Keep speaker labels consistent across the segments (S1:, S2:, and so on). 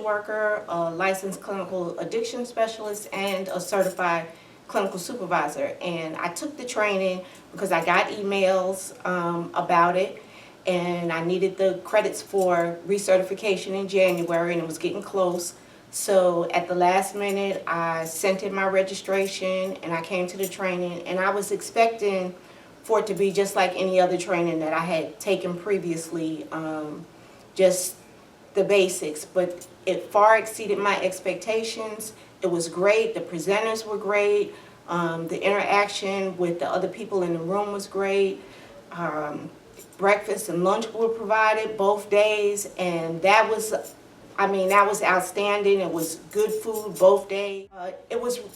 S1: social worker, a licensed clinical addiction specialist, and a certified clinical supervisor. And I took the training because I got emails about it, and I needed the credits for recertification in January, and it was getting close. So at the last minute, I sent in my registration and I came to the training, and I was expecting for it to be just like any other training that I had taken previously, just the basics, but it far exceeded my expectations. It was great, the presenters were great, the interaction with the other people in the room was great. Breakfast and lunch were provided both days, and that was outstanding. It was good food both days.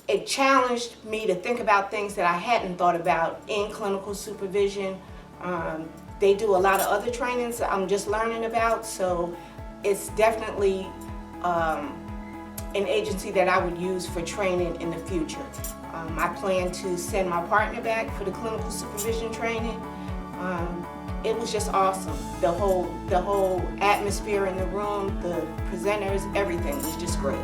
S1: It challenged me to think about things that I hadn't thought about in clinical supervision. They do a lot of other trainings that I'm just learning about, so it's definitely an agency that I would use for training in the future. I plan to send my partner back for the clinical supervision training. It was just awesome. The whole atmosphere in the room, the presenters, everything was just great.